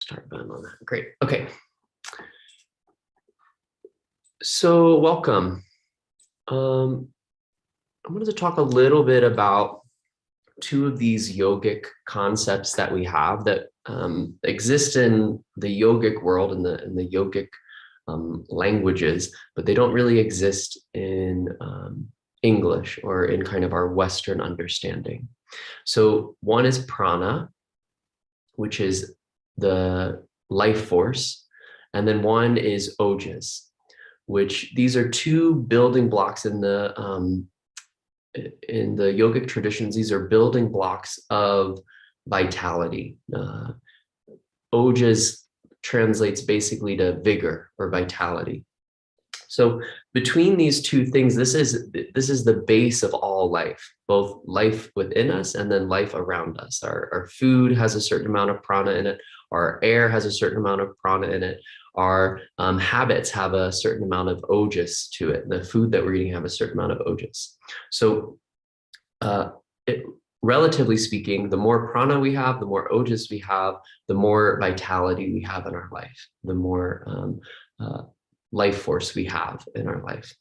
Start button on that. Great. Okay. So welcome. I'm going to talk a little bit about two of these yogic concepts that we have that exist in the yogic world and the yogic languages, but they don't really exist in English or in kind of our Western understanding. So one is prana, which is the life force, and then one is ojas, which these are two building blocks in the yogic traditions. These are building blocks of vitality. Ojas translates basically to vigor or vitality. So between these two things, this is the base of all life, both life within us and then life around us. Our food has a certain amount of prana in it. Our air has a certain amount of prana in it. Our habits have a certain amount of ojas to it. The food that we're eating have a certain amount of ojas. So relatively speaking, the more prana we have, the more ojas we have, the more vitality we have in our life, the more life force we have in our life.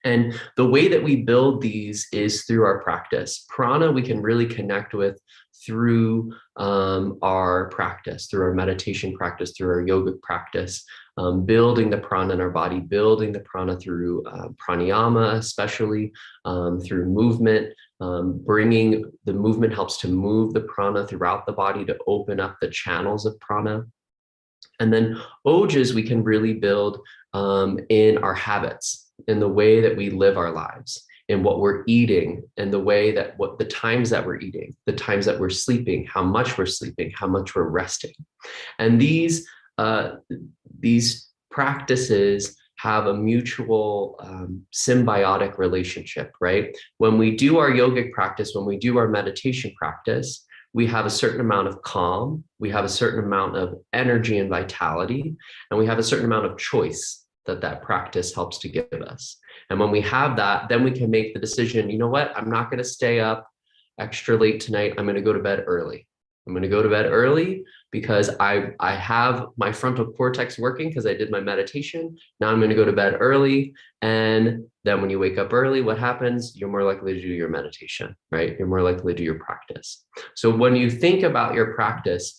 And the way that we build these is through our practice. Prana we can really connect with through our practice, through our meditation practice, through our yogic practice, building the prana in our body, building the prana through pranayama, especially through movement. Bringing the movement helps to move the prana throughout the body to open up the channels of prana. And then ojas we can really build in our habits, in the way that we live our lives, in what we're eating, and the way that the times that we're eating, the times that we're sleeping, how much we're sleeping, how much we're resting. And these practices have a mutual symbiotic relationship, right? When we do our yogic practice, when we do our meditation practice, we have a certain amount of calm, we have a certain amount of energy and vitality, and we have a certain amount of choice that practice helps to give us. And when we have that, then we can make the decision, you know what, I'm not going to stay up extra late tonight. I'm going to go to bed early. I'm going to go to bed early because I have my frontal cortex working because I did my meditation. Now I'm going to go to bed early. And then when you wake up early, what happens? You're more likely to do your meditation, right? You're more likely to do your practice. So when you think about your practice,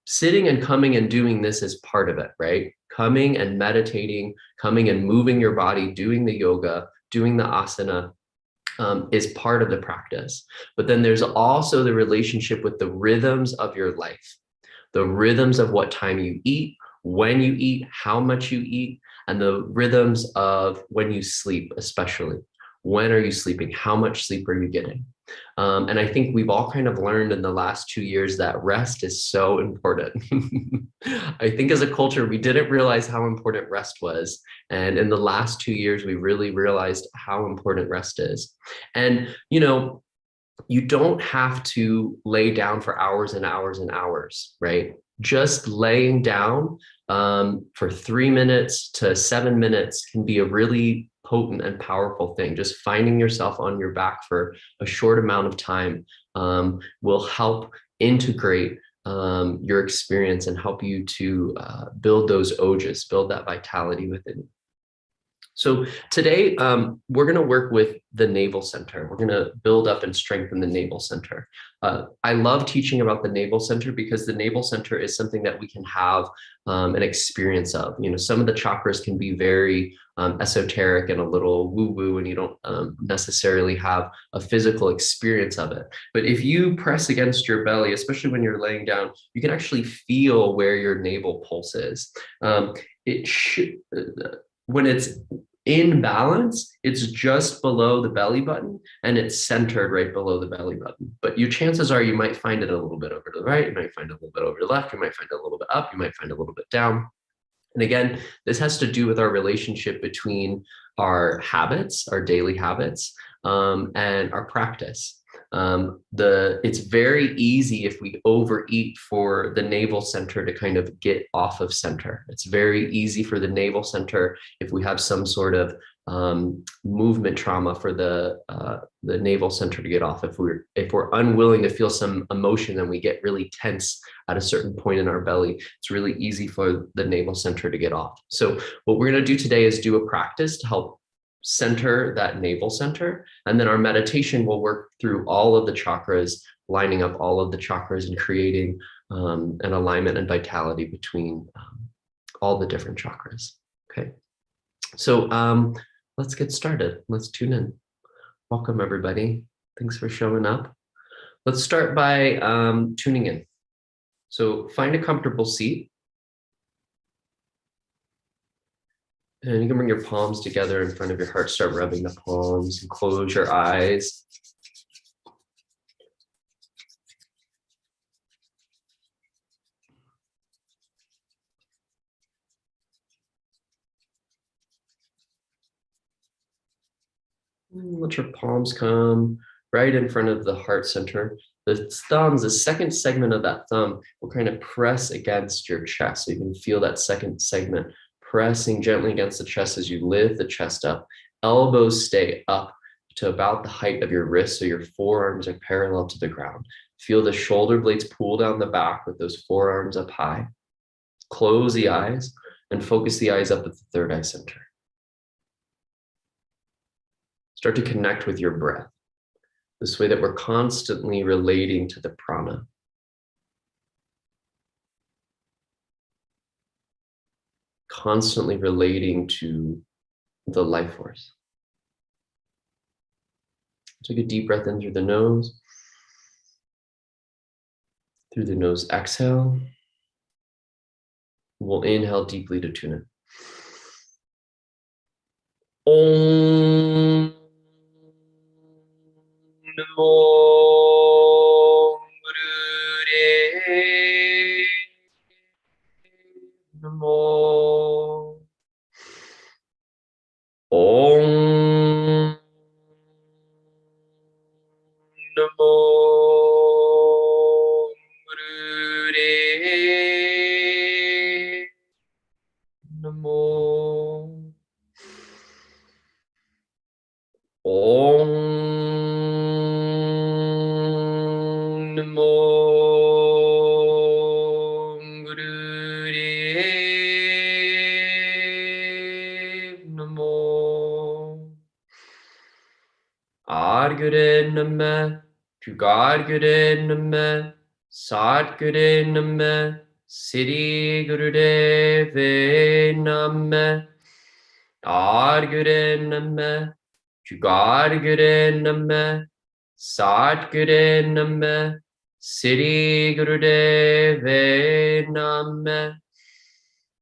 sitting and coming and doing this is part of it, right? Coming and meditating, coming and moving your body, doing the yoga, doing the asana, is part of the practice. But then there's also the relationship with the rhythms of your life, the rhythms of what time you eat, when you eat, how much you eat, and the rhythms of when you sleep, especially. When are you sleeping? How much sleep are you getting? And I think we've all kind of learned in the last 2 years that rest is so important. I think as a culture, we didn't realize how important rest was. And in the last 2 years, we really realized how important rest is. And, you know, you don't have to lay down for hours and hours and hours, right? Just laying down for 3 minutes to 7 minutes can be a really potent and powerful thing. Just finding yourself on your back for a short amount of time will help integrate your experience and help you to build those ojas, build that vitality within you. So today, we're going to work with the navel center. We're going to build up and strengthen the navel center. I love teaching about the navel center because the navel center is something that we can have an experience of. You know, some of the chakras can be very esoteric and a little woo-woo, and you don't necessarily have a physical experience of it. But if you press against your belly, especially when you're laying down, you can actually feel where your navel pulse is. When it's in balance, it's just below the belly button and it's centered right below the belly button. But your chances are you might find it a little bit over to the right, you might find it a little bit over to the left, you might find it a little bit up, you might find it a little bit down. And again, this has to do with our relationship between our habits, our daily habits, and our practice. It's very easy if we overeat for the navel center to kind of get off of center. It's very easy for the navel center if we have some sort of movement trauma for the navel center to get off. If we're unwilling to feel some emotion and we get really tense at a certain point in our belly, it's really easy for the navel center to get off. So what we're going to do today is do a practice to help center that navel center, and then our meditation will work through all of the chakras, lining up all of the chakras and creating an alignment and vitality between all the different chakras. Okay, so let's get started. Let's tune in. Welcome, everybody. Thanks for showing up. Let's start by tuning in. So find a comfortable seat. And you can bring your palms together in front of your heart, start rubbing the palms, and close your eyes. Let your palms come right in front of the heart center. The thumbs, the second segment of that thumb will kind of press against your chest. So you can feel that second segment pressing gently against the chest as you lift the chest up. Elbows stay up to about the height of your wrist, so your forearms are parallel to the ground. Feel the shoulder blades pull down the back with those forearms up high. Close the eyes and focus the eyes up at the third eye center. Start to connect with your breath, this way that we're constantly relating to the prana. Constantly relating to the life force. Take a deep breath in through the nose. Through the nose, exhale. We'll inhale deeply to tune in. Om Namo Gurudeva Namo. Om Namo Gurudeva Namo. Om Namo Gurudeva Namo. Adguru Namah, Jugadguru Namah, Satguru Namah, Siddhi Gurudeva Namah. Adguru Namah, Jugadguru Namah, Satguru Namah, Siddhi Gurudeva Namah.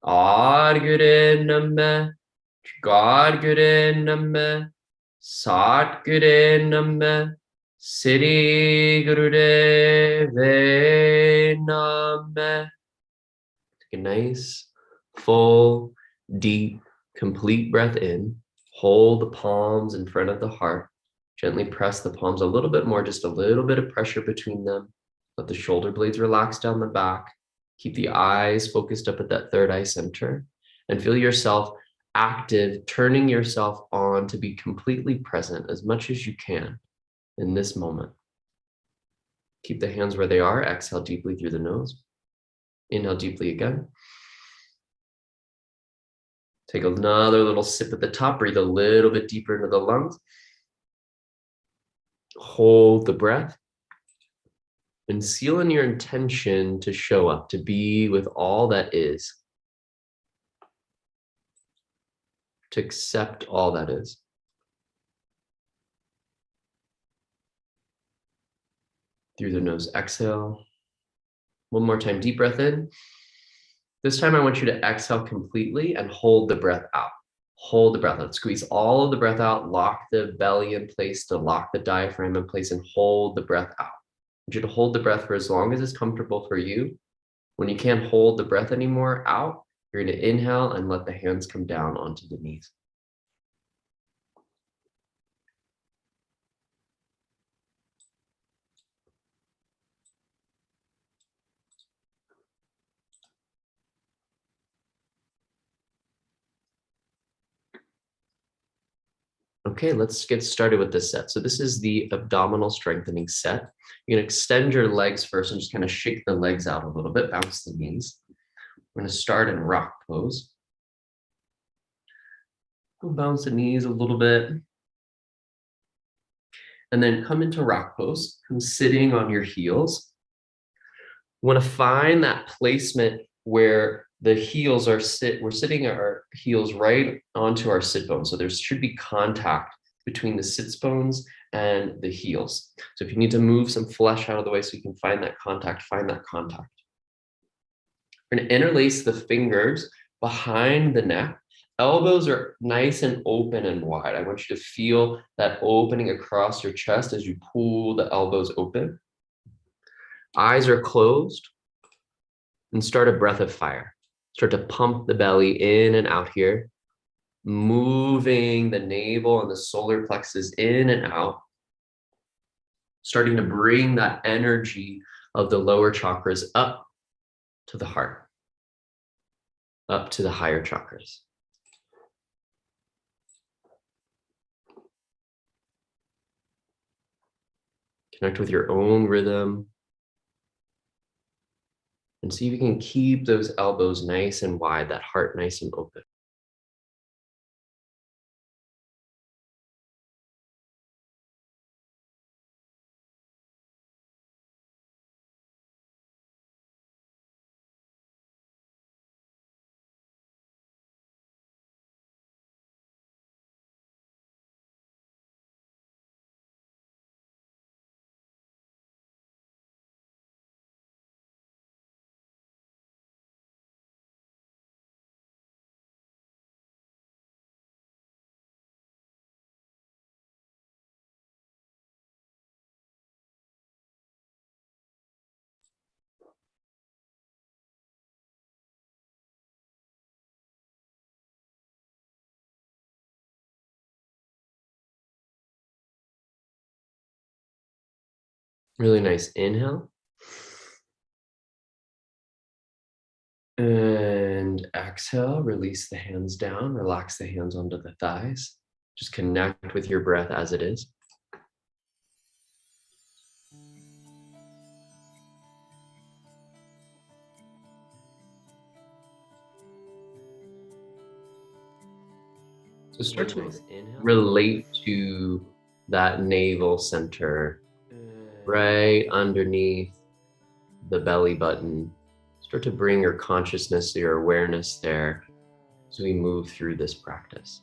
Adguru Namah, Jugadguru Namah, Satguru Namah, Siddhi Gurudeva Namah. Take a nice, full, deep, complete breath in. Hold the palms in front of the heart. Gently press the palms a little bit more, just a little bit of pressure between them. Let the shoulder blades relax down the back. Keep the eyes focused up at that third eye center. And feel yourself active, turning yourself on to be completely present as much as you can in this moment. Keep the hands where they are. Exhale deeply through the nose. Inhale deeply again. Take another little sip at the top. Breathe a little bit deeper into the lungs. Hold the breath. And seal in your intention to show up, to be with all that is. To accept all that is. Through the nose, exhale. One more time, deep breath in. This time I want you to exhale completely and hold the breath out. Hold the breath out. Squeeze all of the breath out. Lock the belly in place, to lock the diaphragm in place, and hold the breath out. I want you to hold the breath for as long as it's comfortable for you. When you can't hold the breath anymore, out, you're going to inhale and let the hands come down onto the knees. Okay, let's get started with this set. So this is the abdominal strengthening set. You're gonna extend your legs first and just kind of shake the legs out a little bit, bounce the knees. We're gonna start in rock pose. We'll bounce the knees a little bit. And then come into rock pose, come sitting on your heels. You wanna find that placement where the heels are we're sitting our heels right onto our sit bone. So there should be contact between the sits bones and the heels. So if you need to move some flesh out of the way so you can find that contact, find that contact. We're gonna interlace the fingers behind the neck. Elbows are nice and open and wide. I want you to feel that opening across your chest as you pull the elbows open. Eyes are closed, and start a breath of fire. Start to pump the belly in and out here, moving the navel and the solar plexus in and out, starting to bring that energy of the lower chakras up to the heart, up to the higher chakras. Connect with your own rhythm. And see if you can keep those elbows nice and wide, that heart nice and open. Really nice inhale. And exhale, release the hands down, relax the hands onto the thighs. Just connect with your breath as it is. So start to relate to that navel center right underneath the belly button. Start to bring your consciousness, your awareness there as we move through this practice.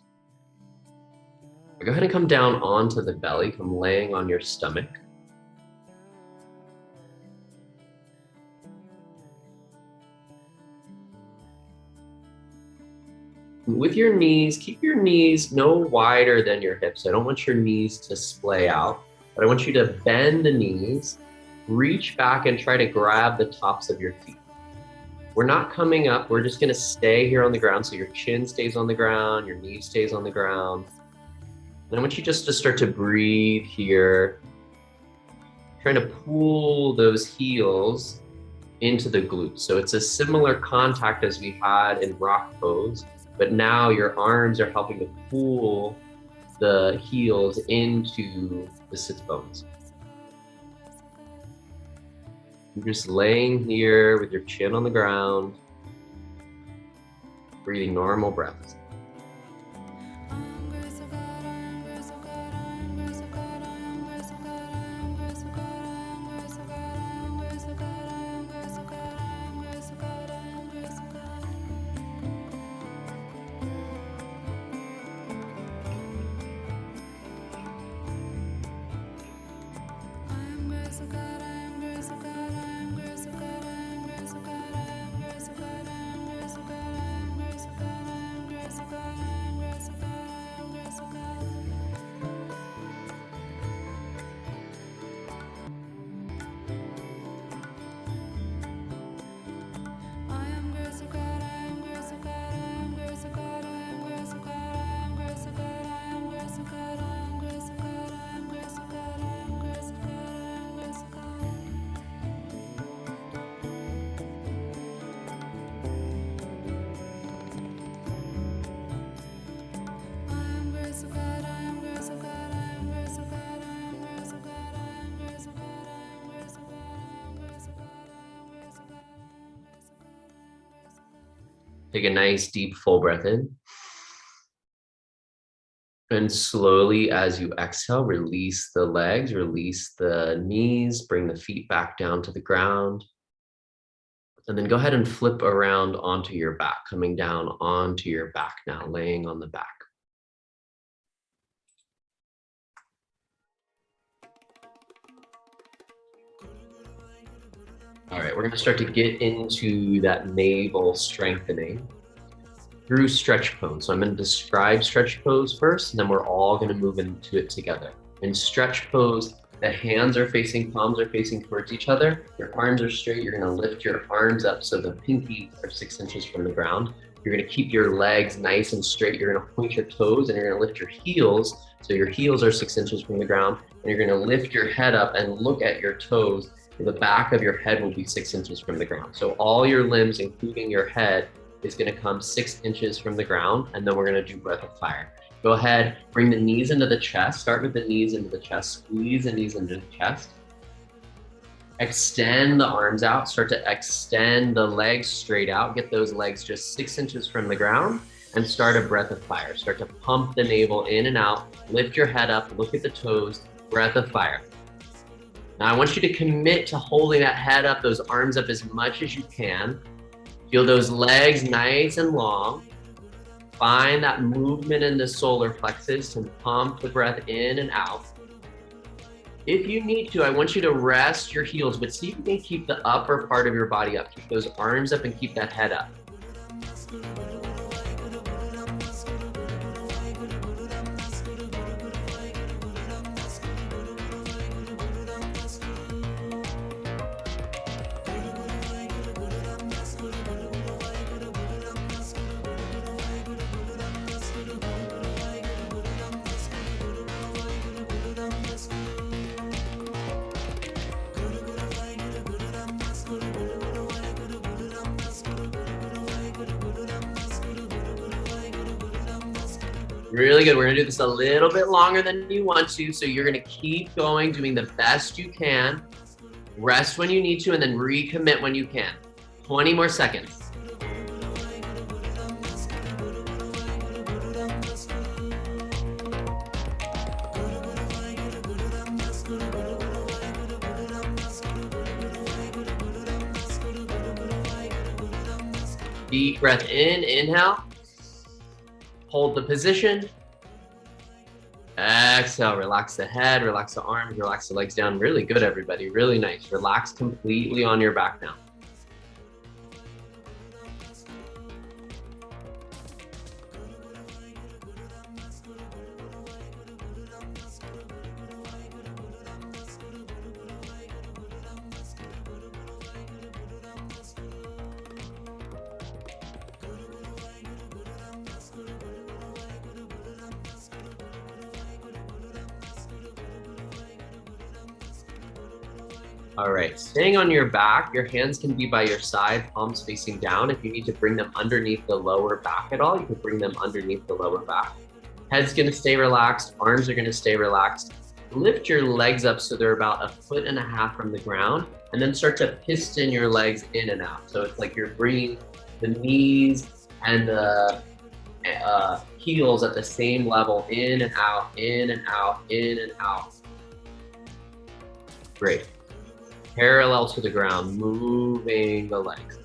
Go ahead and come down onto the belly, come laying on your stomach. With your knees, keep your knees no wider than your hips. I don't want your knees to splay out, but I want you to bend the knees, reach back and try to grab the tops of your feet. We're not coming up, we're just gonna stay here on the ground. So your chin stays on the ground, your knee stays on the ground. And I want you just to start to breathe here, trying to pull those heels into the glutes. So it's a similar contact as we had in rock pose, but now your arms are helping to pull the heels into the sits bones. You're just laying here with your chin on the ground, breathing normal breaths. Take a nice deep full breath in. And slowly, as you exhale, release the legs, release the knees, bring the feet back down to the ground. And then go ahead and flip around onto your back, coming down onto your back now, laying on the back. All right, we're going to start to get into that navel strengthening through stretch pose. So I'm going to describe stretch pose first, and then we're all going to move into it together. In stretch pose, the hands are facing, palms are facing towards each other. Your arms are straight. You're going to lift your arms up so the pinkies are 6 inches from the ground. You're going to keep your legs nice and straight. You're going to point your toes and you're going to lift your heels. So your heels are 6 inches from the ground. And you're going to lift your head up and look at your toes. The back of your head will be 6 inches from the ground. So all your limbs, including your head, is going to come 6 inches from the ground. And then we're going to do breath of fire. Go ahead, bring the knees into the chest. Start with the knees into the chest. Squeeze the knees into the chest. Extend the arms out. Start to extend the legs straight out. Get those legs just 6 inches from the ground and start a breath of fire. Start to pump the navel in and out. Lift your head up. Look at the toes. Breath of fire. Now I want you to commit to holding that head up, those arms up as much as you can. Feel those legs nice and long. Find that movement in the solar plexus and pump the breath in and out. If you need to, I want you to rest your heels, but see if you can keep the upper part of your body up. Keep those arms up and keep that head up. Really good. We're going to do this a little bit longer than you want to. So you're going to keep going, doing the best you can. Rest when you need to, and then recommit when you can. 20 more seconds. Deep breath in, inhale. Hold the position. Exhale, relax the head, relax the arms, relax the legs down. Really good, everybody. Really nice. Relax completely on your back now. All right, staying on your back, your hands can be by your side, palms facing down. If you need to bring them underneath the lower back at all, you can bring them underneath the lower back. Head's gonna stay relaxed, arms are gonna stay relaxed. Lift your legs up so they're about 1.5 feet from the ground, and then start to piston your legs in and out. So it's like you're bringing the knees and the heels at the same level, in and out, in and out, in and out. Great. Parallel to the ground, moving the legs.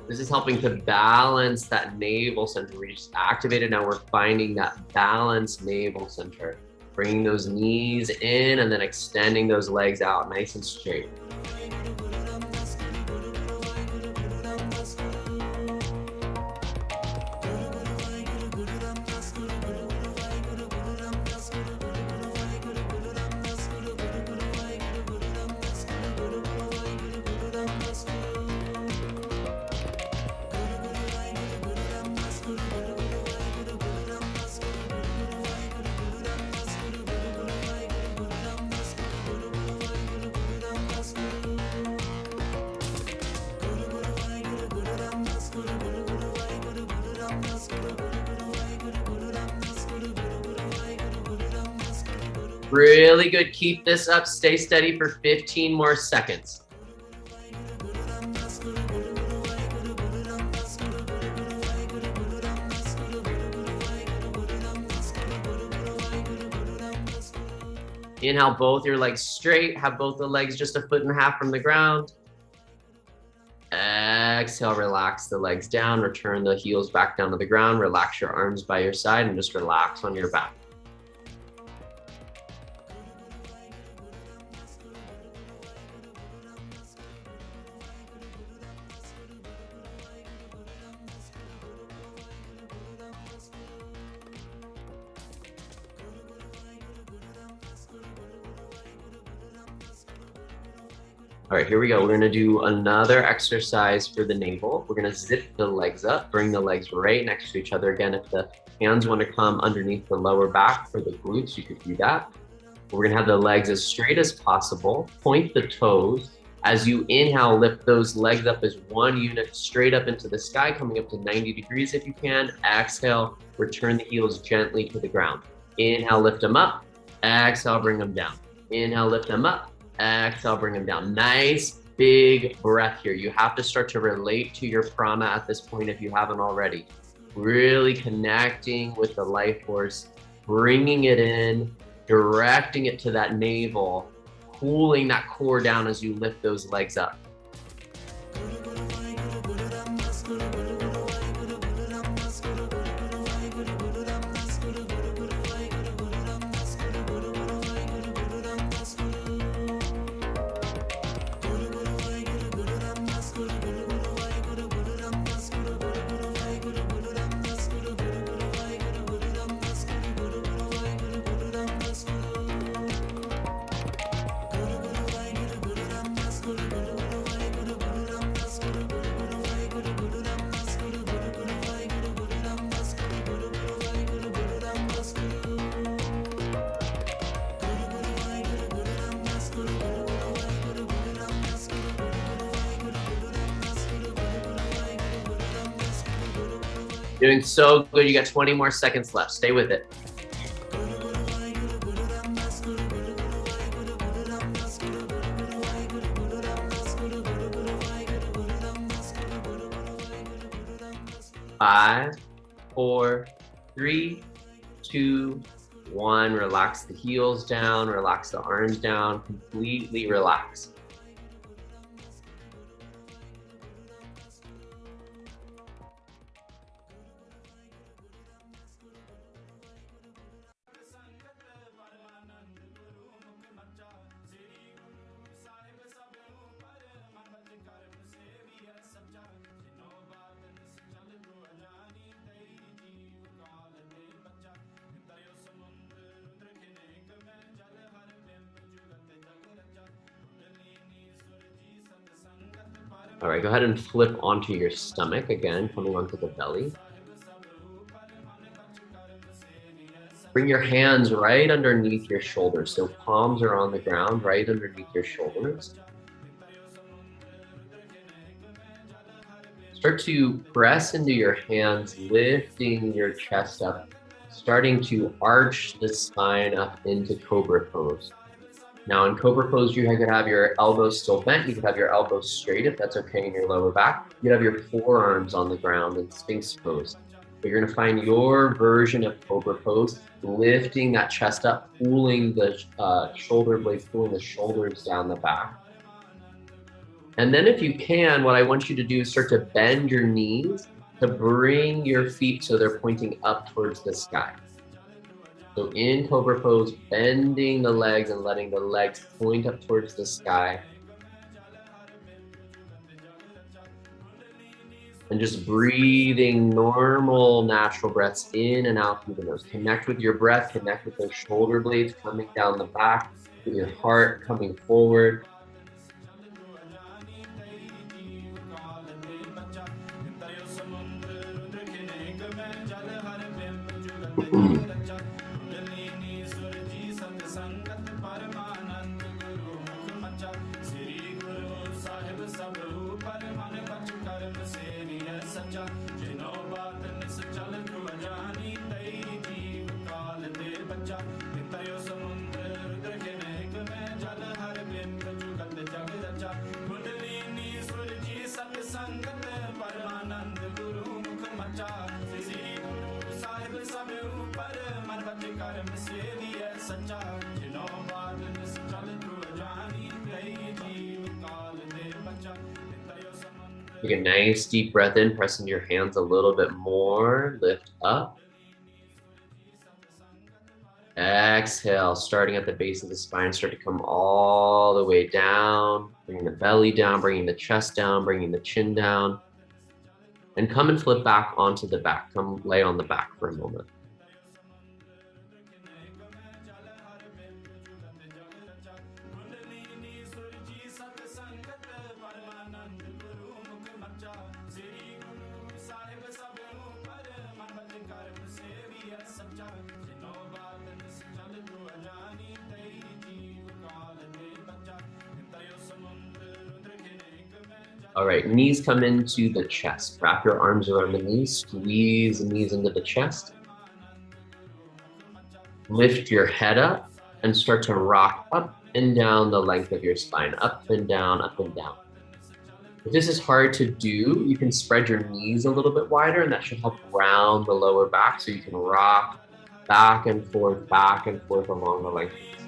This is helping to balance that navel center. We just activated, now we're finding that balanced navel center. Bringing those knees in and then extending those legs out nice and straight. Really good. Keep this up. Stay steady for 15 more seconds. Inhale, both your legs straight. Have both the legs just 1.5 feet from the ground. Exhale, relax the legs down. Return the heels back down to the ground. Relax your arms by your side and just relax on your back. All right, here we go. We're gonna do another exercise for the navel. We're gonna zip the legs up, bring the legs right next to each other. Again, if the hands wanna come underneath the lower back for the glutes, you could do that. We're gonna have the legs as straight as possible. Point the toes. As you inhale, lift those legs up as one unit, straight up into the sky, coming up to 90 degrees if you can. Exhale, return the heels gently to the ground. Inhale, lift them up. Exhale, bring them down. Inhale, lift them up. Exhale, bring them down. Nice big breath here. You have to start to relate to your prana at this point if you haven't already. Really connecting with the life force, bringing it in, directing it to that navel, cooling that core down as you lift those legs up. Doing so good. You got 20 more seconds left. Stay with it. Five, four, three, two, one. Relax the heels down, relax the arms down, completely relax. All right, go ahead and flip onto your stomach again, coming onto the belly. Bring your hands right underneath your shoulders. So palms are on the ground, right underneath your shoulders. Start to press into your hands, lifting your chest up, starting to arch the spine up into Cobra Pose. Now in Cobra Pose, you could have your elbows still bent. You could have your elbows straight if that's okay in your lower back. You could have your forearms on the ground in Sphinx Pose. But you're gonna find your version of Cobra Pose, lifting that chest up, pulling the shoulder blades, pulling the shoulders down the back. And then if you can, what I want you to do is start to bend your knees to bring your feet so they're pointing up towards the sky. So in Cobra Pose, bending the legs and letting the legs point up towards the sky. And just breathing normal, natural breaths in and out through the nose. Connect with your breath, connect with those shoulder blades coming down the back, with your heart coming forward. Take a nice deep breath in, press into your hands a little bit more, lift up. Exhale, starting at the base of the spine, start to come all the way down, bringing the belly down, bringing the chest down, bringing the chin down. And come and flip back onto the back. Come lay on the back for a moment. All right, knees come into the chest. Wrap your arms around the knees, squeeze the knees into the chest. Lift your head up and start to rock up and down the length of your spine, up and down, up and down. If this is hard to do, you can spread your knees a little bit wider, and that should help round the lower back so you can rock back and forth along the length of the spine.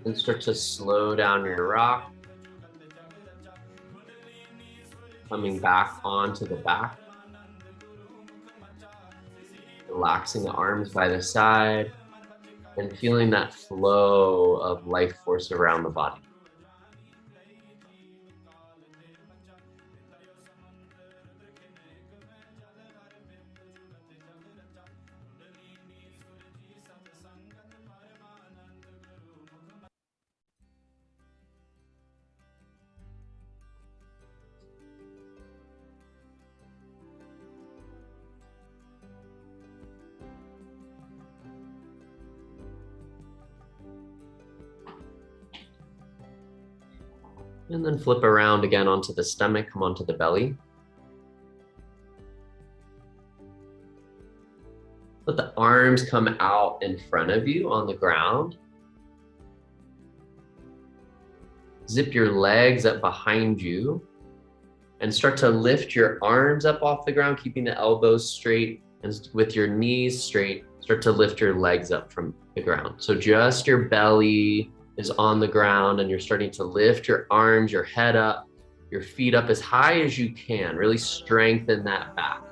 And start to slow down your rock. Coming back onto the back. Relaxing the arms by the side and feeling that flow of life force around the body. And then flip around again onto the stomach, come onto the belly. Let the arms come out in front of you on the ground. Zip your legs up behind you and start to lift your arms up off the ground, keeping the elbows straight, and with your knees straight, start to lift your legs up from the ground. So just your belly is on the ground and you're starting to lift your arms, your head up, your feet up as high as you can. Really strengthen that back.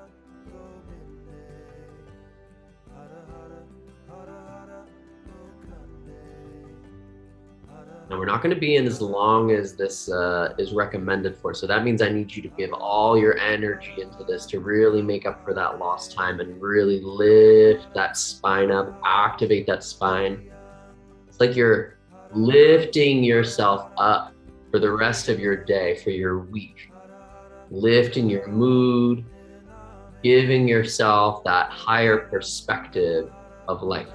Now we're not going to be in as long as this is recommended for. So that means I need you to give all your energy into this to really make up for that lost time and really lift that spine up, activate that spine. It's like you're lifting yourself up for the rest of your day, for your week, lifting your mood, giving yourself that higher perspective of life.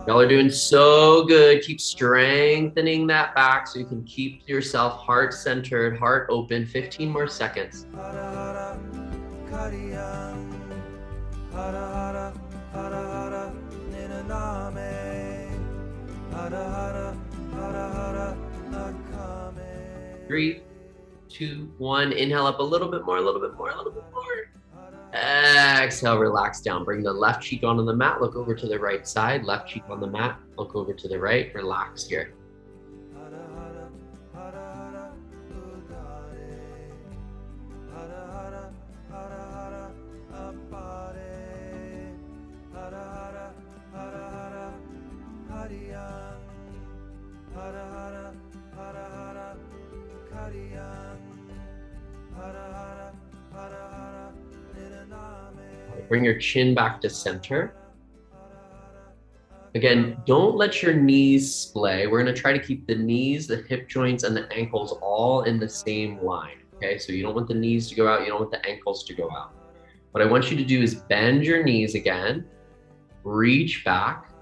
Y'all are doing so good. Keep strengthening that back so you can keep yourself heart-centered, heart open. 15 more seconds. 3, 2, 1. Inhale up a little bit more, a little bit more, a little bit more. Exhale, relax down. Bring the left cheek onto the mat. Look over to the right side. Left cheek on the mat. Look over to the right. Relax here. Bring your chin back to center. Again, don't let your knees splay. We're going to try to keep the knees, the hip joints, and the ankles all in the same line. Okay, so you don't want the knees to go out. You don't want the ankles to go out. What I want you to do is bend your knees again, reach back,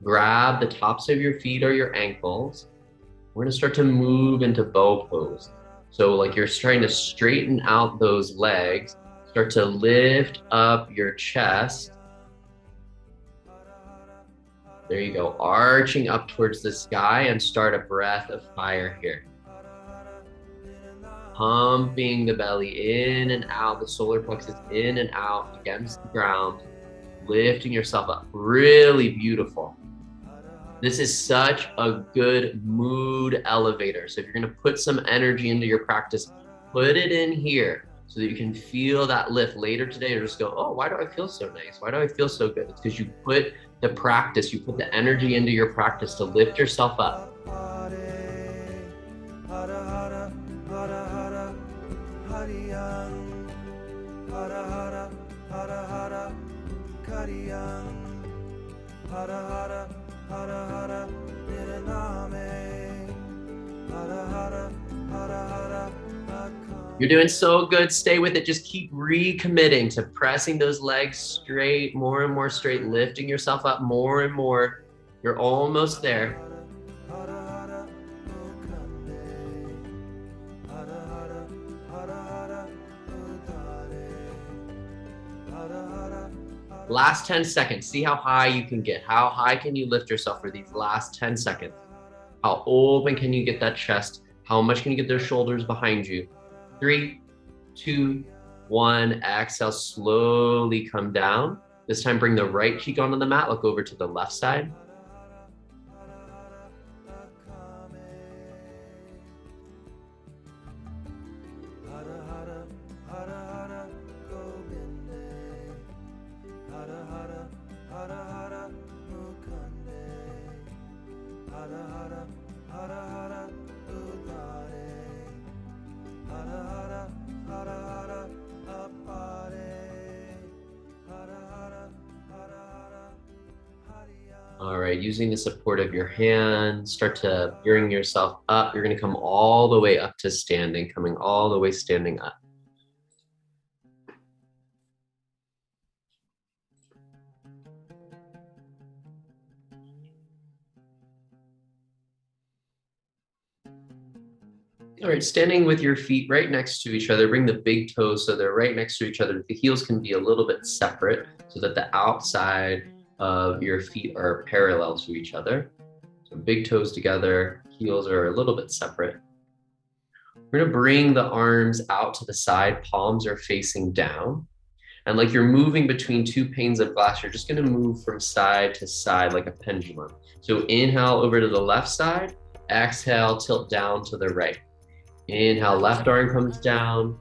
grab the tops of your feet or your ankles. We're going to start to move into bow pose. So like you're trying to straighten out those legs, start to lift up your chest. There you go, arching up towards the sky, and start a breath of fire here. Pumping the belly in and out, the solar plexus in and out against the ground, lifting yourself up. Really beautiful. This is such a good mood elevator. So if you're going to put some energy into your practice, put it in here so that you can feel that lift later today, or just go, oh, why do I feel so nice? Why do I feel so good? It's because you put the practice, you put the energy into your practice to lift yourself up. You're doing so good. Stay with it. Just keep recommitting to pressing those legs straight, more and more straight, lifting yourself up more and more. You're almost there. Last 10 seconds. See how high you can get. How high can you lift yourself for these last 10 seconds? How open can you get that chest? How much can you get those shoulders behind you? 3, 2, 1. Exhale, slowly come down. This time, bring the right cheek onto the mat. Look over to the left side. All right, using the support of your hands, start to bring yourself up. You're going to come all the way up to standing, coming all the way standing up. All right, standing with your feet right next to each other, bring the big toes so they're right next to each other. The heels can be a little bit separate so that the outside of your feet are parallel to each other. So big toes together, heels are a little bit separate. We're gonna bring the arms out to the side, palms are facing down. And like you're moving between two panes of glass, you're just gonna move from side to side like a pendulum. So inhale over to the left side, exhale, tilt down to the right. Inhale, left arm comes down,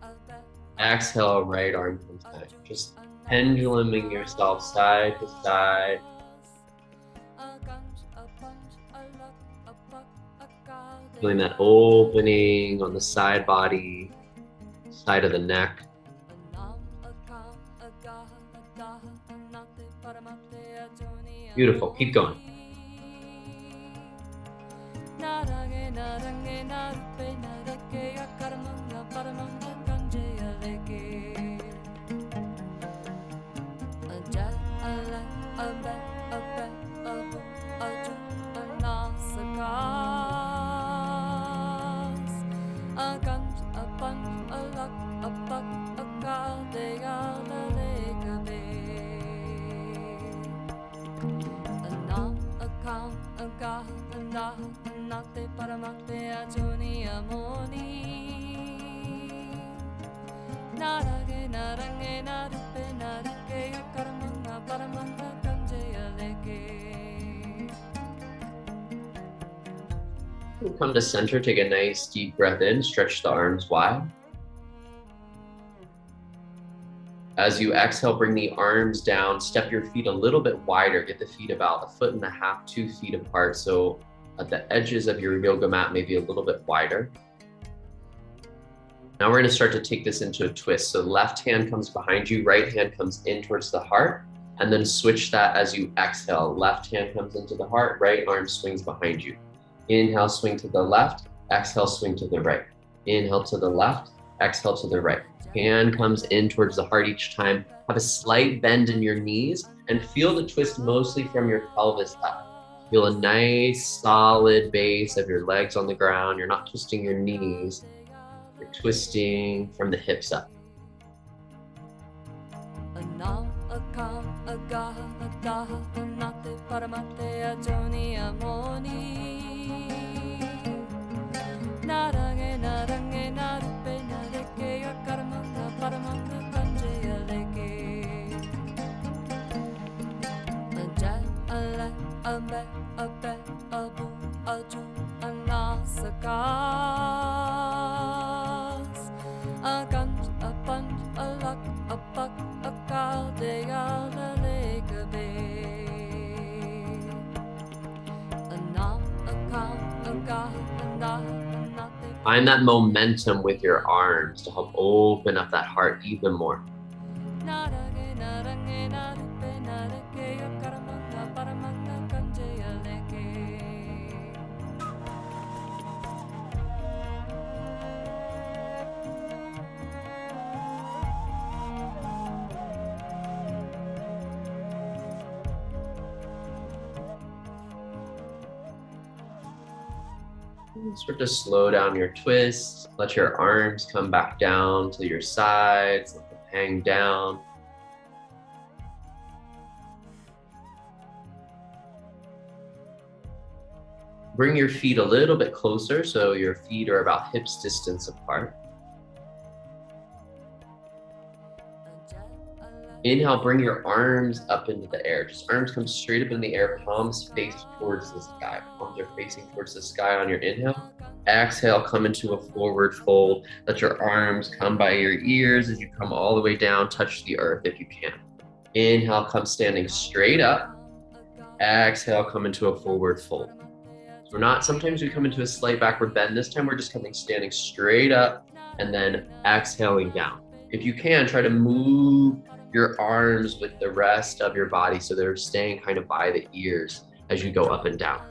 exhale, right arm comes down. Just penduluming yourself side to side. Feeling that opening on the side body, side of the neck. Beautiful, keep going. Come to center, take a nice deep breath in, stretch the arms wide. As you exhale, bring the arms down, step your feet a little bit wider, get the feet about 1.5 feet, 2 feet apart. So at the edges of your yoga mat, maybe a little bit wider. Now we're gonna start to take this into a twist. So left hand comes behind you, right hand comes in towards the heart, and then switch that as you exhale. Left hand comes into the heart, right arm swings behind you. Inhale, swing to the left, exhale, swing to the right. Inhale to the left, exhale to the right. Hand comes in towards the heart each time. Have a slight bend in your knees and feel the twist mostly from your pelvis up. Feel a nice solid base of your legs on the ground. You're not twisting your knees. You're twisting from the hips up. Find that momentum with your arms to help open up that heart even more. Start to slow down your twist. Let your arms come back down to your sides. Let them hang down. Bring your feet a little bit closer so your feet are about hips distance apart. Inhale, bring your arms up into the air. Just arms come straight up in the air, palms face towards the sky. Palms are facing towards the sky on your inhale. Exhale, come into a forward fold. Let your arms come by your ears as you come all the way down, touch the earth if you can. Inhale, come standing straight up. Exhale, come into a forward fold. So sometimes we come into a slight backward bend. This time we're just coming standing straight up and then exhaling down. If you can, try to move your arms with the rest of your body so they're staying kind of by the ears as you go up and down.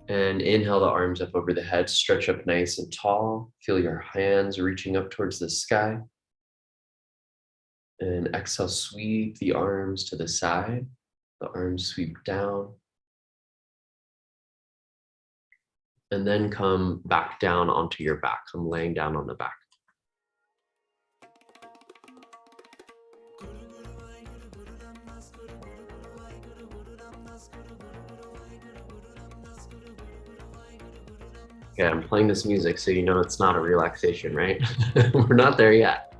And inhale the arms up over the head, stretch up nice and tall. Feel your hands reaching up towards the sky. And exhale, sweep the arms to the side. The arms sweep down. And then come back down onto your back. Come laying down on the back. Okay, I'm playing this music so you know it's not a relaxation, right? We're not there yet.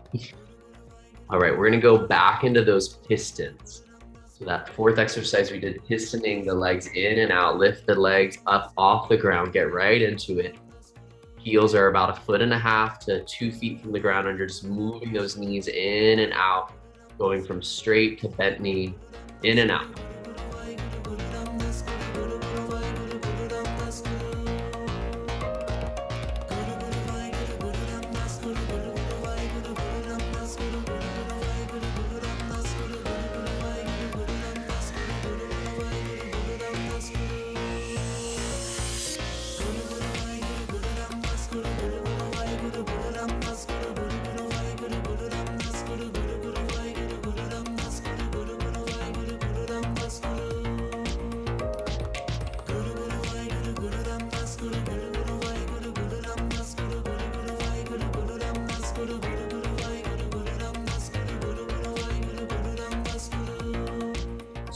All right, we're gonna go back into those pistons. So that fourth exercise we did, pistoning the legs in and out, lift the legs up off the ground, get right into it. Heels are about 1.5 to 2 feet from the ground and you're just moving those knees in and out, going from straight to bent knee, in and out.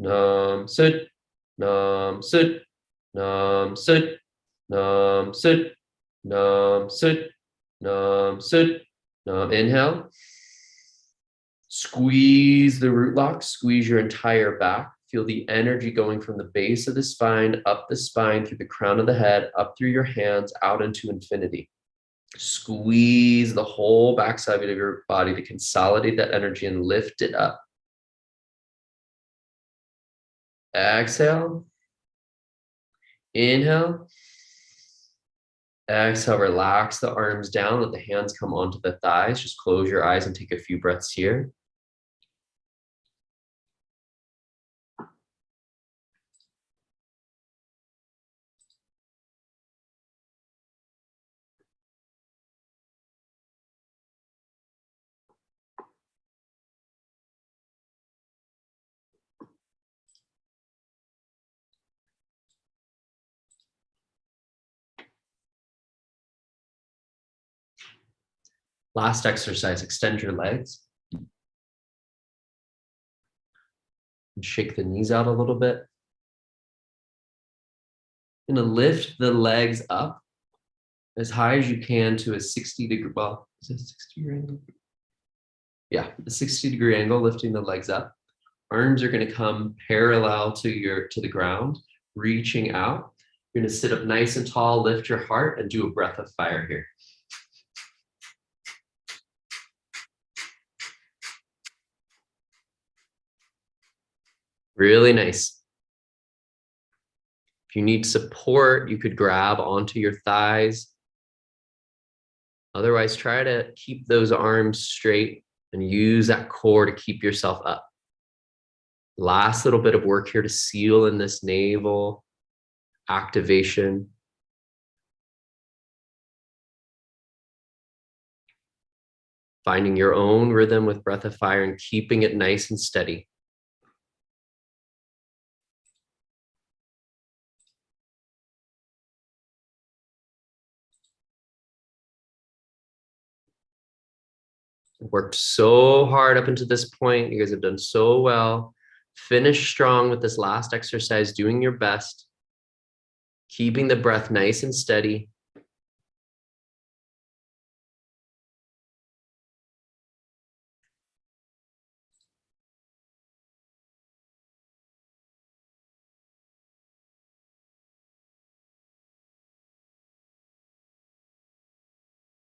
Nam Sut, Nam Sut, Nam Sut, Nam Sut, Nam Sut, Nam Sut, Nam. Inhale. Squeeze the root lock, squeeze your entire back. Feel the energy going from the base of the spine, up the spine, through the crown of the head, up through your hands, out into infinity. Squeeze the whole backside of your body to consolidate that energy and lift it up. Exhale. Inhale. Exhale, relax the arms down, let the hands come onto the thighs. Just close your eyes and take a few breaths here. Last exercise, extend your legs. And shake the knees out a little bit. You're gonna lift the legs up as high as you can to a 60-degree, well, is it a 60-degree angle? Yeah, a 60-degree angle, lifting the legs up. Arms are gonna come parallel to the ground, reaching out. You're gonna sit up nice and tall, lift your heart, and do a breath of fire here. Really nice. If you need support, you could grab onto your thighs. Otherwise, try to keep those arms straight and use that core to keep yourself up. Last little bit of work here to seal in this navel activation. Finding your own rhythm with breath of fire and keeping it nice and steady. Worked so hard up until this point. You guys have done so well. Finish strong with this last exercise, doing your best, keeping the breath nice and steady.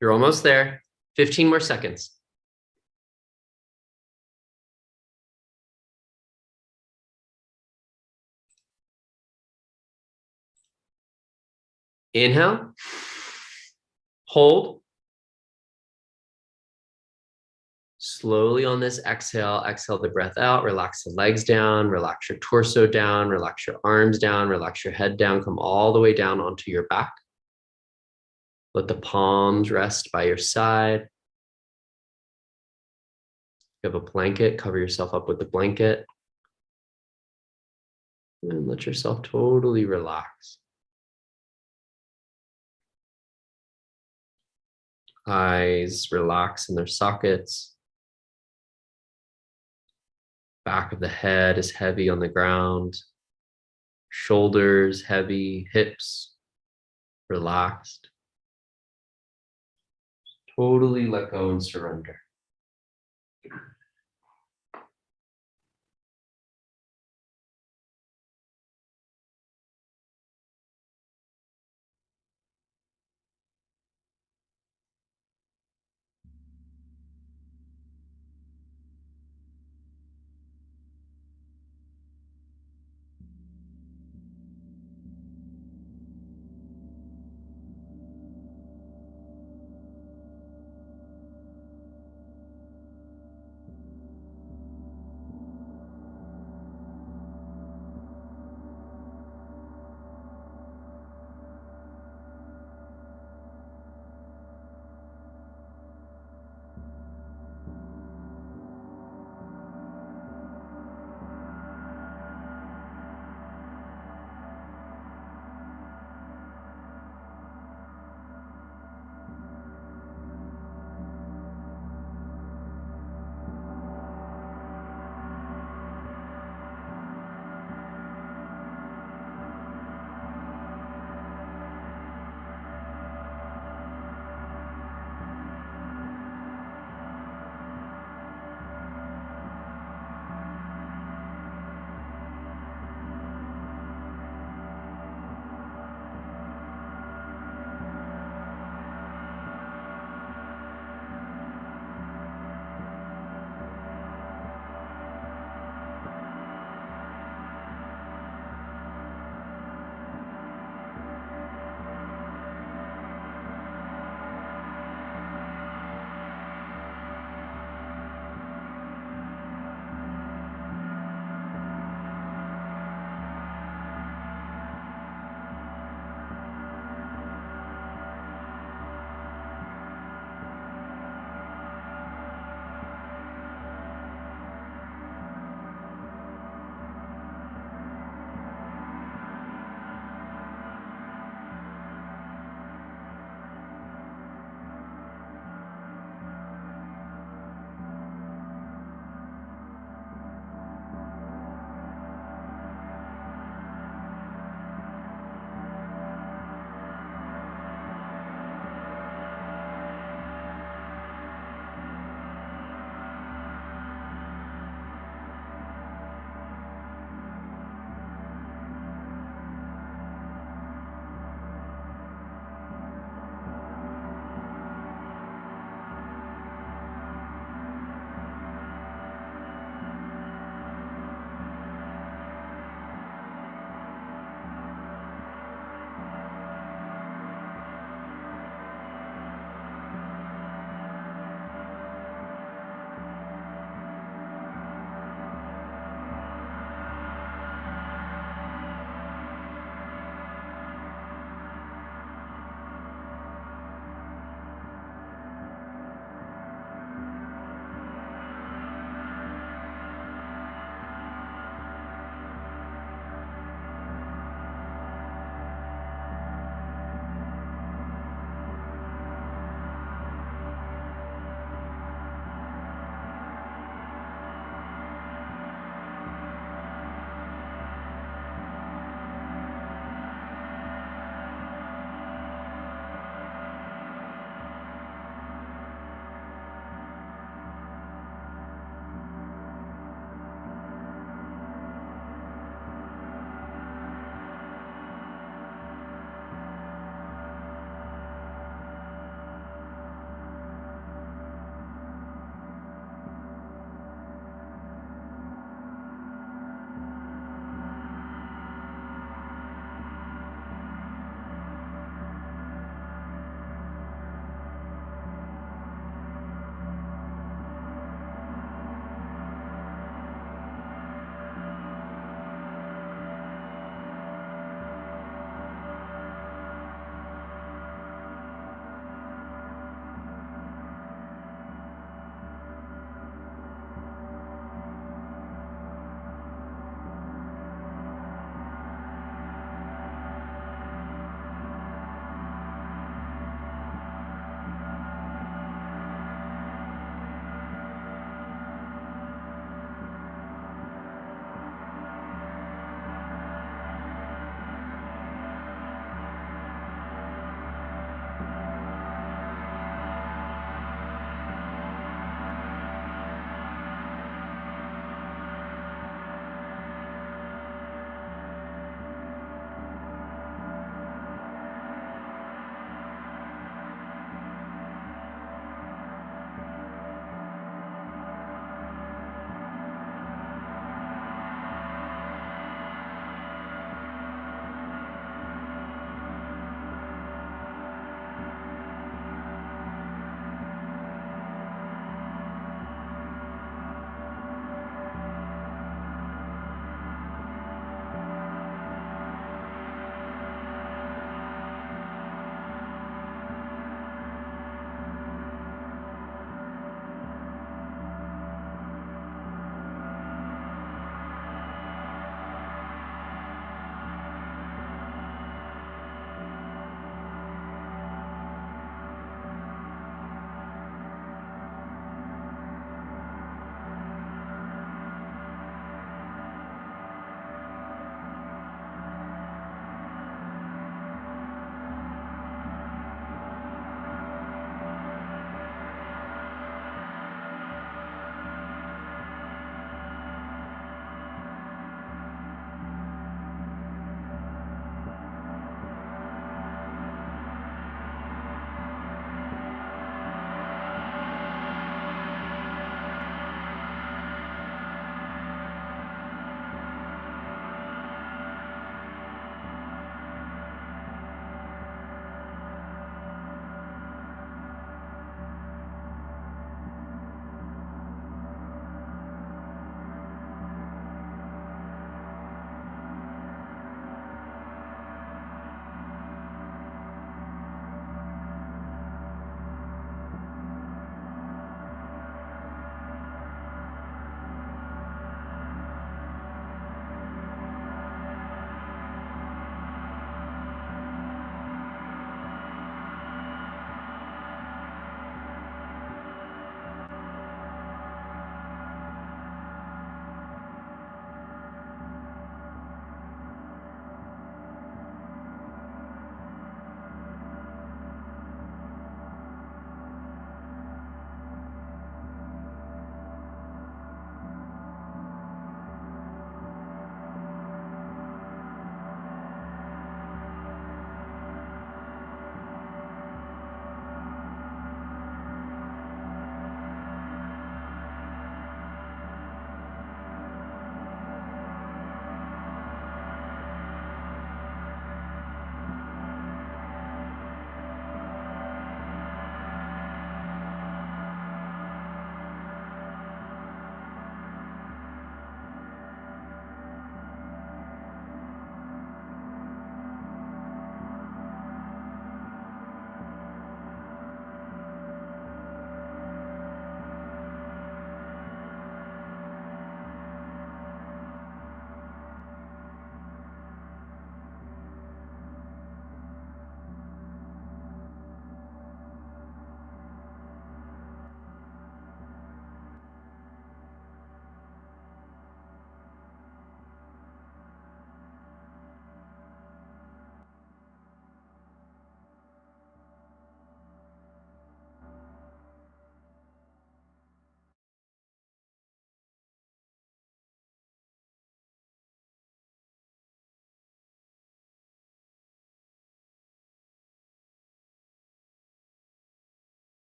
You're almost there. 15 more seconds. Inhale. Hold. Slowly on this exhale, exhale the breath out, relax the legs down, relax your torso down, relax your arms down, relax your head down, come all the way down onto your back. Let the palms rest by your side. You have a blanket, cover yourself up with the blanket. And let yourself totally relax. Eyes relax in their sockets. Back of the head is heavy on the ground. Shoulders heavy, hips relaxed. Totally let go and surrender.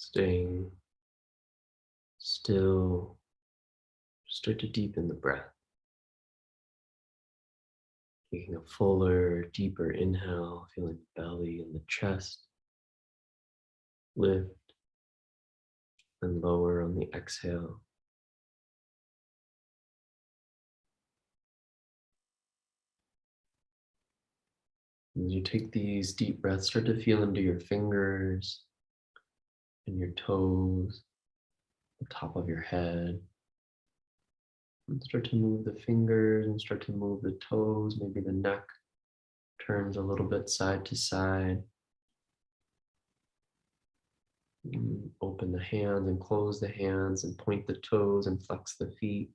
Staying still. Start to deepen the breath. Taking a fuller, deeper inhale, feeling the belly and the chest lift and lower on the exhale. As you take these deep breaths, start to feel into your fingers and your toes, the top of your head. And start to move the fingers and start to move the toes. Maybe the neck turns a little bit side to side. Open the hands and close the hands and point the toes and flex the feet.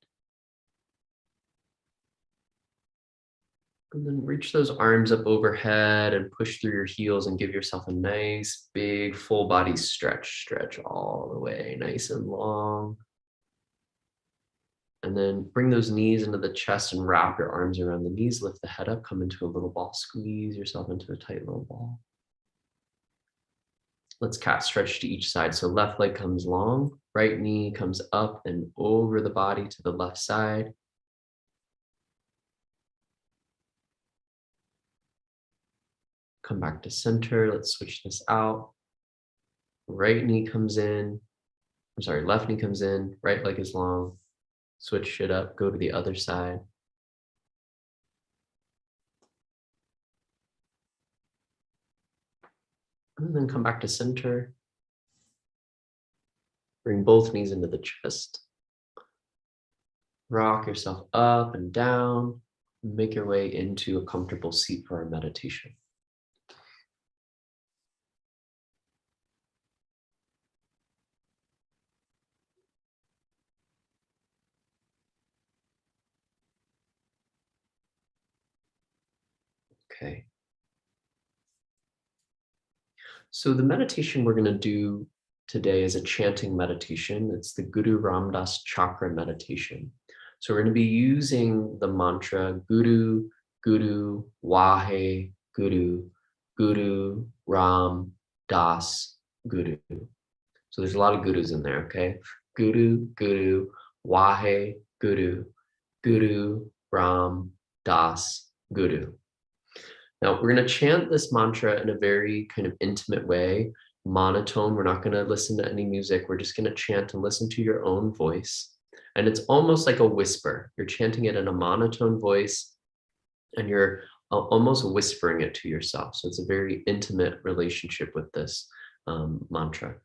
And then reach those arms up overhead and push through your heels and give yourself a nice big full body stretch. Stretch all the way, nice and long. And then bring those knees into the chest and wrap your arms around the knees. Lift the head up, come into a little ball. Squeeze yourself into a tight little ball. Let's cat stretch to each side. So left leg comes long, right knee comes up and over the body to the left side. Come back to center. Let's switch this out. Right knee comes in. I'm sorry, left knee comes in, right leg is long. Switch it up, go to the other side. And then come back to center. Bring both knees into the chest. Rock yourself up and down. Make your way into a comfortable seat for our meditation. Okay. So the meditation we're going to do today is a chanting meditation. It's the Guru Ramdas Chakra meditation. So we're going to be using the mantra Guru, Guru, Wahe, Guru, Guru, Ram, Das, Guru. So there's a lot of gurus in there, okay? Guru, Guru, Wahe, Guru, Guru, Ram, Das, Guru. Now, we're going to chant this mantra in a very kind of intimate way, monotone. We're not going to listen to any music. We're just going to chant and listen to your own voice. And it's almost like a whisper. You're chanting it in a monotone voice, and you're almost whispering it to yourself. So it's a very intimate relationship with this mantra.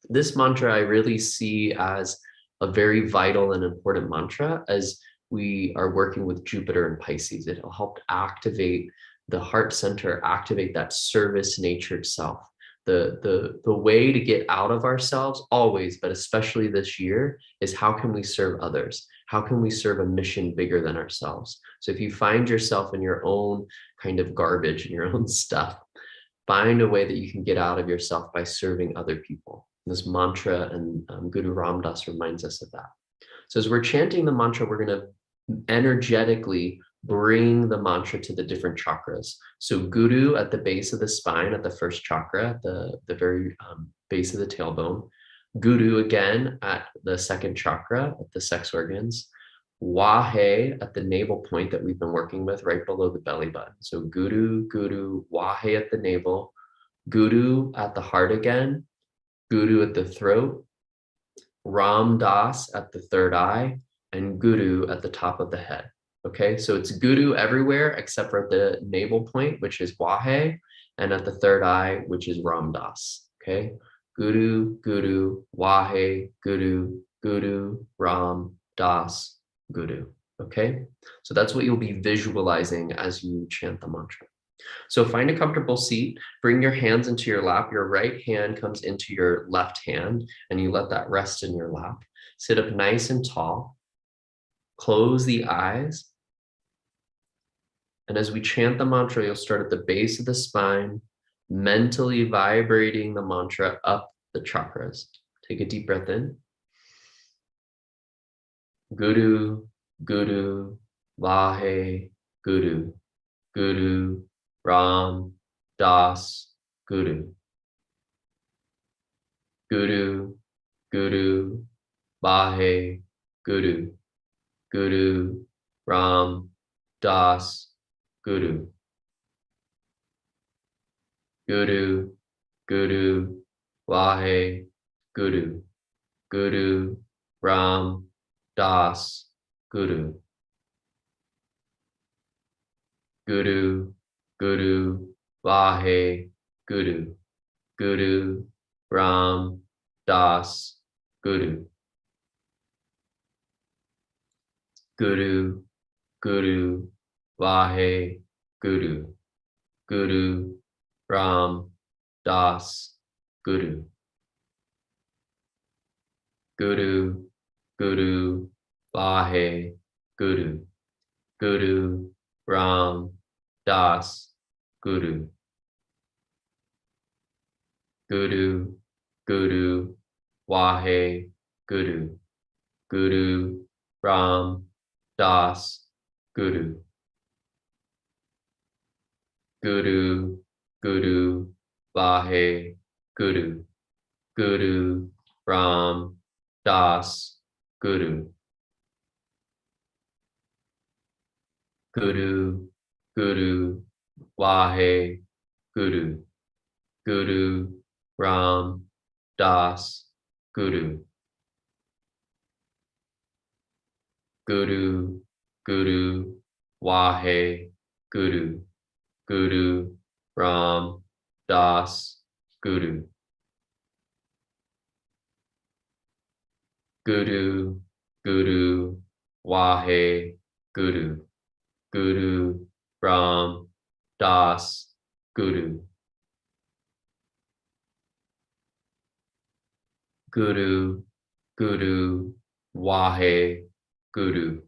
This mantra I really see as a very vital and important mantra as we are working with Jupiter and Pisces. It'll help activate the heart center, activate that service natured self. The way to get out of ourselves always, but especially this year, is how can we serve others? How can we serve a mission bigger than ourselves? So if you find yourself in your own kind of garbage and your own stuff, find a way that you can get out of yourself by serving other people. This mantra and Guru Ramdas reminds us of that. So as we're chanting the mantra, we're going to energetically bring the mantra to the different chakras. So Guru at the base of the spine, at the first chakra, at the very base of the tailbone. Guru again at the second chakra, at the sex organs. Wahe at the navel point that we've been working with right below the belly button. So Guru, Guru, Wahe at the navel. Guru at the heart again. Guru at the throat. Ram Das at the third eye. And Guru at the top of the head. Okay, so it's Guru everywhere except for the navel point, which is Wahe, and at the third eye, which is Ram Das. Okay, Guru, Guru, Wahe, Guru, Guru, Ram, Das, Guru. Okay, so that's what you'll be visualizing as you chant the mantra. So find a comfortable seat, bring your hands into your lap. Your right hand comes into your left hand, and you let that rest in your lap. Sit up nice and tall. Close the eyes. And as we chant the mantra, you'll start at the base of the spine, mentally vibrating the mantra up the chakras. Take a deep breath in. Guru, Guru, Vahe, Guru, Guru, Ram, Das, Guru. Guru, Guru, Vahe, Guru, Guru, Ram, Das, Guru, Guru, Guru, Vahe, Guru, Guru, Ram, Das, Guru, Guru, Guru, Vahe, Guru, Guru, Ram, Das, Guru, Guru, Guru, Vahe, Guru, Guru, Ram, Das, Guru, Guru, Guru, Vahe, Guru, Guru, Ram, Das, Guru, Guru, Guru, Vahe, Guru, Guru, Ram, Das, Guru, Guru, Guru, Vahe, Guru, Guru, Ram, Das, Guru, Guru, Guru, Vahe, Guru, Guru, Ram, Das, Guru, Guru, Guru, Vahe, Guru, Guru, Ram, Das, Guru, Guru, Guru, Vahe, Guru, Guru, Ram, Das, Guru, Guru, Guru, Vahe, Guru,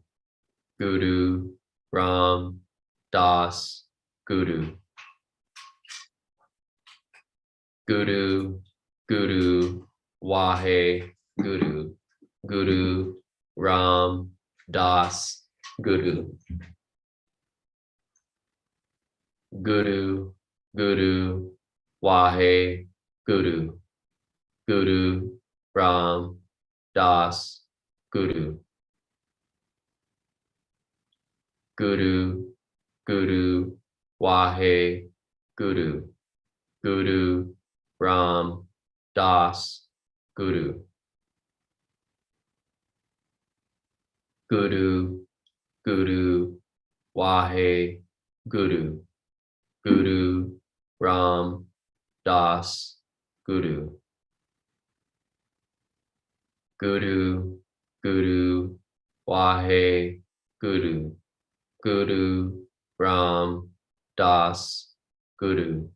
Guru, Ram, Das, Guru, Guru, Guru, Vahe, Guru, Guru, Ram, Das, Guru, Guru, Guru, Vahe, Guru, Guru, Ram, Das, Guru, Guru, Guru, Vahe, Guru, Guru, Ram, Das, Guru, Guru, Guru, Vahe, Guru, Guru, Ram, Das, Guru, Guru, Guru, Vahe, Guru, Guru, Ram, Das, Guru,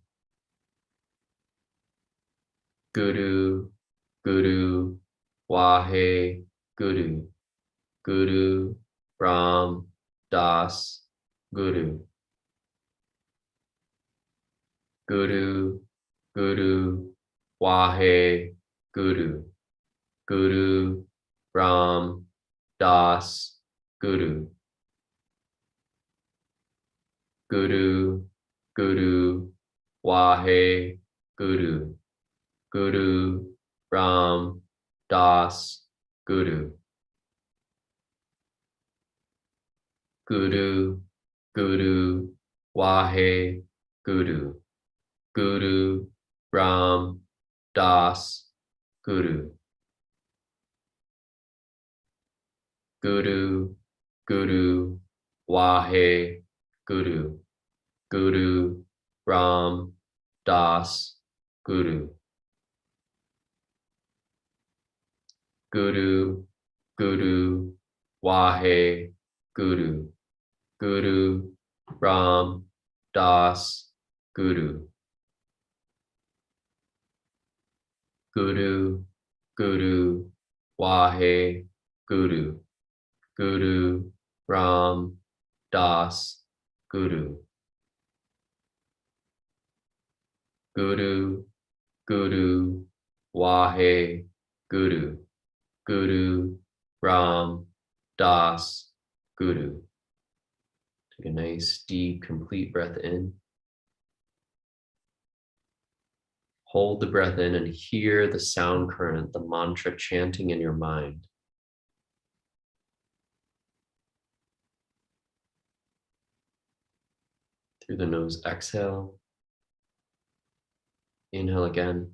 Guru, Guru, Vahe, Guru, Guru, Ram, Das, Guru, Guru, Guru, Vahe, Guru, Guru, Ram, Das, Guru, Guru, Guru, Vahe, Guru, Guru, Ram, Das, Guru, Guru, Guru, Vahe, Guru, Guru, Ram, Das, Guru, Guru, Guru, Vahe, Guru, Guru, Ram, Das, Guru, Guru, Guru, Vahe, Guru, Guru, Ram, Das, Guru, Guru, Guru, Vahe, Guru, Guru, Ram, Das, Guru, Guru, Guru, Vahe, Guru, Guru, Ram, Das, Guru. Take a nice, deep, complete breath in. Hold the breath in and hear the sound current, the mantra chanting in your mind. Through the nose, exhale. Inhale again.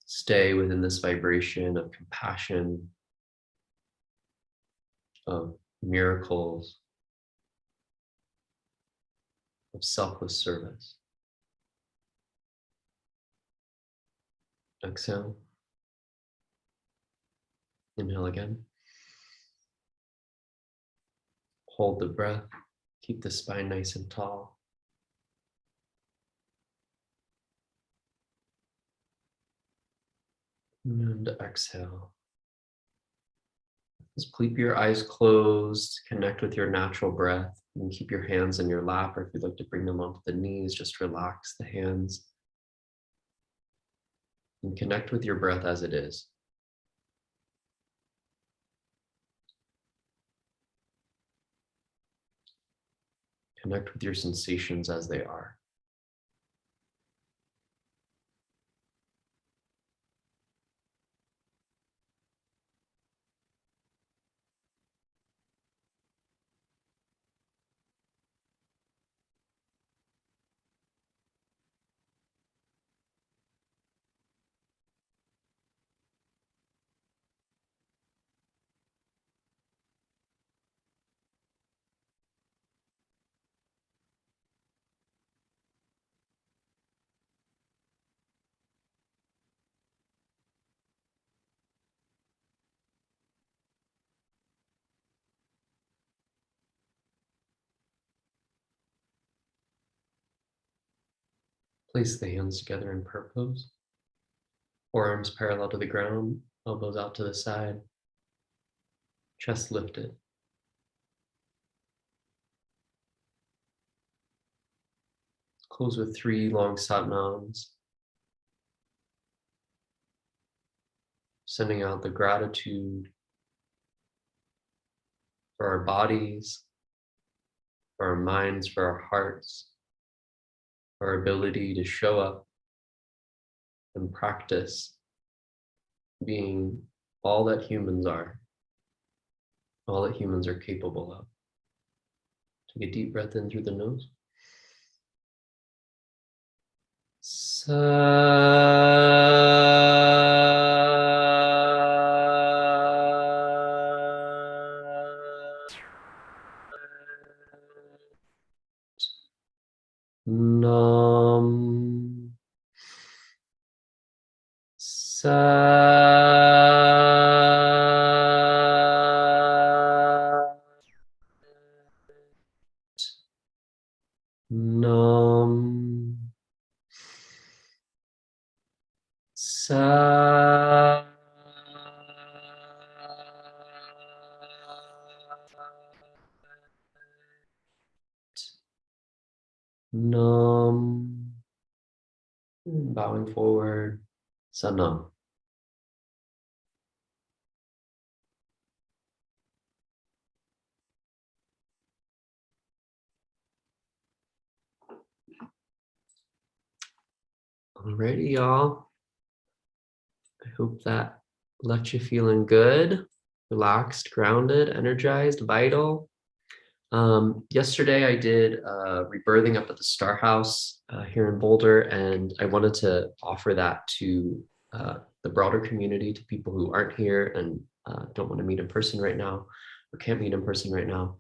Stay within this vibration of compassion, of miracles, of selfless service. Exhale. Inhale again. Hold the breath. Keep the spine nice and tall. And exhale. Just keep your eyes closed, connect with your natural breath. You can keep your hands in your lap, or if you'd like to bring them onto the knees, just relax the hands. And connect with your breath as it is. Connect with your sensations as they are. Place the hands together in prayer pose. Forearms parallel to the ground, elbows out to the side, chest lifted. Close with 3 long satnams. Sending out the gratitude for our bodies, for our minds, for our hearts, for our ability to show up and practice being all that humans are, all that humans are capable of. Take a deep breath in through the nose. Nam. Nam. Nam. Bowing forward. Sanam. Alrighty, y'all. I hope that left you feeling good, relaxed, grounded, energized, vital. Yesterday I did rebirthing up at the Star House here in Boulder, and I wanted to offer that to the broader community, to people who aren't here and don't want to meet in person right now, or can't meet in person right now.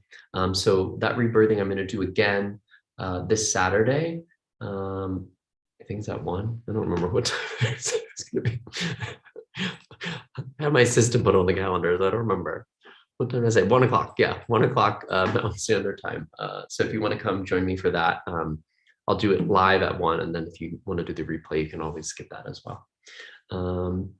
So that rebirthing I'm going to do again this Saturday. I think it's at 1. I don't remember what time it's going to be. I have my system put on the calendars. I don't remember. What time did I say? 1 o'clock. Yeah, 1 o'clock Mountain Standard Time. So if you want to come join me for that, I'll do it live at 1. And then if you want to do the replay, you can always skip that as well.